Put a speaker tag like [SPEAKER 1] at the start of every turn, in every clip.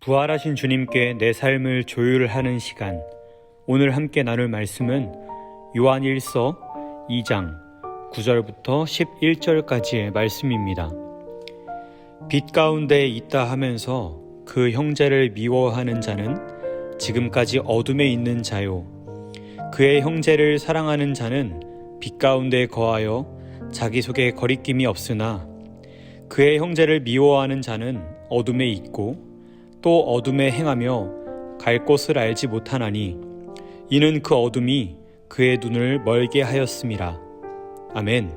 [SPEAKER 1] 부활하신 주님께 내 삶을 조율하는 시간. 오늘 함께 나눌 말씀은 요한 1서 2장 9절부터 11절까지의 말씀입니다. 빛 가운데 있다 하면서 그 형제를 미워하는 자는 지금까지 어둠에 있는 자요. 그의 형제를 사랑하는 자는 빛 가운데 거하여 자기 속에 거리낌이 없으나 그의 형제를 미워하는 자는 어둠에 있고 또 어둠에 행하며 갈 곳을 알지 못하나니 이는 그 어둠이 그의 눈을 멀게 하였음이라. 아멘.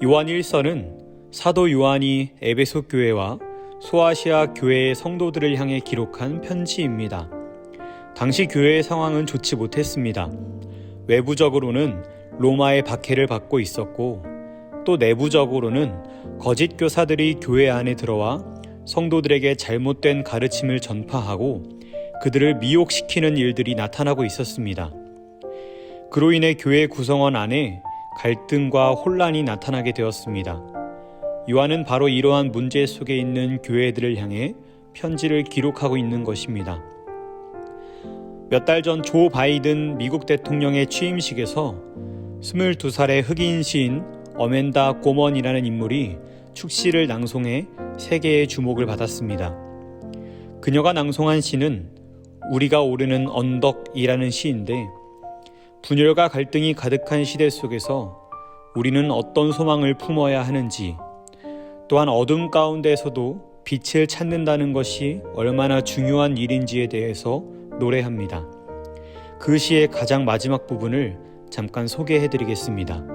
[SPEAKER 1] 요한 1서는 사도 요한이 에베소 교회와 소아시아 교회의 성도들을 향해 기록한 편지입니다. 당시 교회의 상황은 좋지 못했습니다. 외부적으로는 로마의 박해를 받고 있었고 또 내부적으로는 거짓 교사들이 교회 안에 들어와 성도들에게 잘못된 가르침을 전파하고 그들을 미혹시키는 일들이 나타나고 있었습니다. 그로 인해 교회 구성원 안에 갈등과 혼란이 나타나게 되었습니다. 요한은 바로 이러한 문제 속에 있는 교회들을 향해 편지를 기록하고 있는 것입니다. 몇 달 전 조 바이든 미국 대통령의 취임식에서 22살의 흑인 시인 어멘다 고먼이라는 인물이 축시를 낭송해 세계의 주목을 받았습니다. 그녀가 낭송한 시는 우리가 오르는 언덕이라는 시인데 분열과 갈등이 가득한 시대 속에서 우리는 어떤 소망을 품어야 하는지, 또한 어둠 가운데서도 빛을 찾는다는 것이 얼마나 중요한 일인지에 대해서 노래합니다. 그 시의 가장 마지막 부분을 잠깐 소개해드리겠습니다.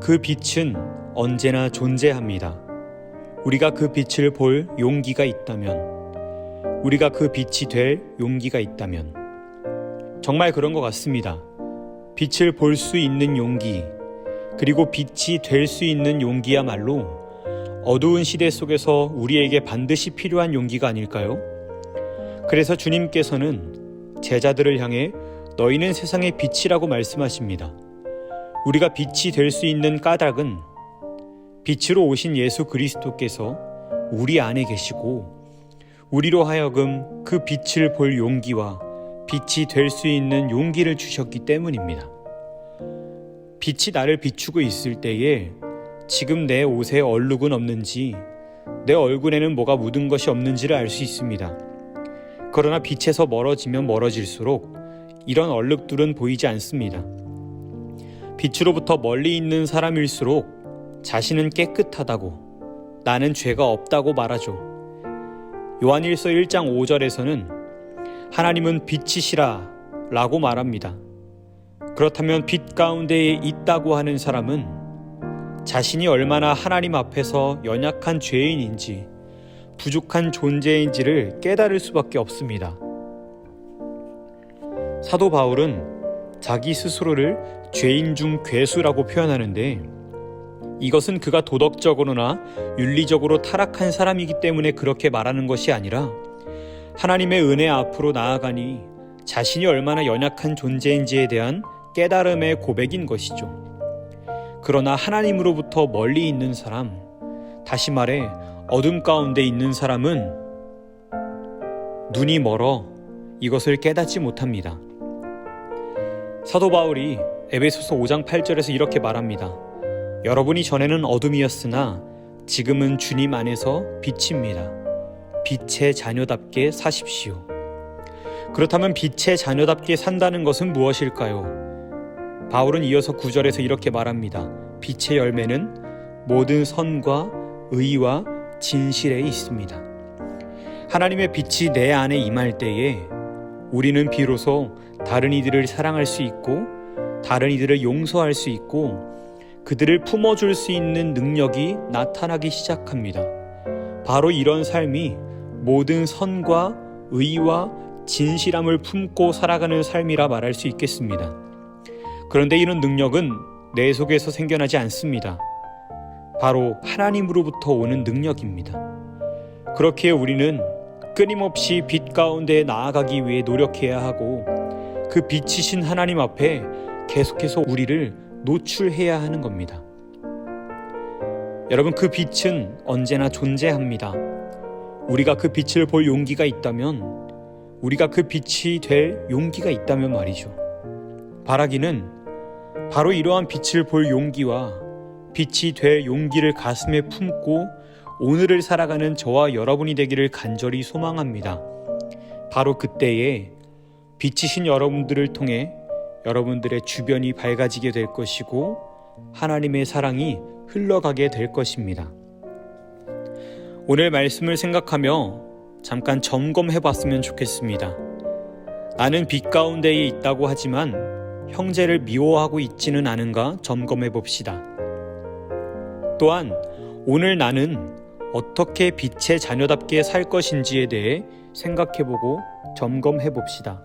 [SPEAKER 1] 그 빛은 언제나 존재합니다. 우리가 그 빛을 볼 용기가 있다면, 우리가 그 빛이 될 용기가 있다면. 정말 그런 것 같습니다. 빛을 볼 수 있는 용기, 그리고 빛이 될 수 있는 용기야말로 어두운 시대 속에서 우리에게 반드시 필요한 용기가 아닐까요? 그래서 주님께서는 제자들을 향해 너희는 세상의 빛이라고 말씀하십니다. 우리가 빛이 될 수 있는 까닭은 빛으로 오신 예수 그리스도께서 우리 안에 계시고 우리로 하여금 그 빛을 볼 용기와 빛이 될 수 있는 용기를 주셨기 때문입니다. 빛이 나를 비추고 있을 때에 지금 내 옷에 얼룩은 없는지, 내 얼굴에는 뭐가 묻은 것이 없는지를 알 수 있습니다. 그러나 빛에서 멀어지면 멀어질수록 이런 얼룩들은 보이지 않습니다. 빛으로부터 멀리 있는 사람일수록 자신은 깨끗하다고, 나는 죄가 없다고 말하죠. 요한일서 1장 5절에서는 하나님은 빛이시라 라고 말합니다. 그렇다면 빛 가운데에 있다고 하는 사람은 자신이 얼마나 하나님 앞에서 연약한 죄인인지, 부족한 존재인지를 깨달을 수밖에 없습니다. 사도 바울은 자기 스스로를 죄인 중 괴수라고 표현하는데, 이것은 그가 도덕적으로나 윤리적으로 타락한 사람이기 때문에 그렇게 말하는 것이 아니라 하나님의 은혜 앞으로 나아가니 자신이 얼마나 연약한 존재인지에 대한 깨달음의 고백인 것이죠. 그러나 하나님으로부터 멀리 있는 사람, 다시 말해 어둠 가운데 있는 사람은 눈이 멀어 이것을 깨닫지 못합니다. 사도 바울이 에베소서 5장 8절에서 이렇게 말합니다. 여러분이 전에는 어둠이었으나 지금은 주님 안에서 빛입니다. 빛의 자녀답게 사십시오. 그렇다면 빛의 자녀답게 산다는 것은 무엇일까요? 바울은 이어서 9절에서 이렇게 말합니다. 빛의 열매는 모든 선과 의와 진실에 있습니다. 하나님의 빛이 내 안에 임할 때에 우리는 비로소 다른 이들을 사랑할 수 있고 다른 이들을 용서할 수 있고 그들을 품어줄 수 있는 능력이 나타나기 시작합니다. 바로 이런 삶이 모든 선과 의와 진실함을 품고 살아가는 삶이라 말할 수 있겠습니다. 그런데 이런 능력은 내 속에서 생겨나지 않습니다. 바로 하나님으로부터 오는 능력입니다. 그렇기에 우리는 끊임없이 빛 가운데 나아가기 위해 노력해야 하고 그 빛이신 하나님 앞에 계속해서 우리를 노출해야 하는 겁니다. 여러분, 그 빛은 언제나 존재합니다. 우리가 그 빛을 볼 용기가 있다면, 우리가 그 빛이 될 용기가 있다면 말이죠. 바라기는 바로 이러한 빛을 볼 용기와 빛이 될 용기를 가슴에 품고 오늘을 살아가는 저와 여러분이 되기를 간절히 소망합니다. 바로 그때에 빛이신 여러분들을 통해 여러분들의 주변이 밝아지게 될 것이고 하나님의 사랑이 흘러가게 될 것입니다. 오늘 말씀을 생각하며 잠깐 점검해 봤으면 좋겠습니다. 나는 빛 가운데에 있다고 하지만 형제를 미워하고 있지는 않은가 점검해 봅시다. 또한 오늘 나는 어떻게 빛의 자녀답게 살 것인지에 대해 생각해 보고 점검해 봅시다.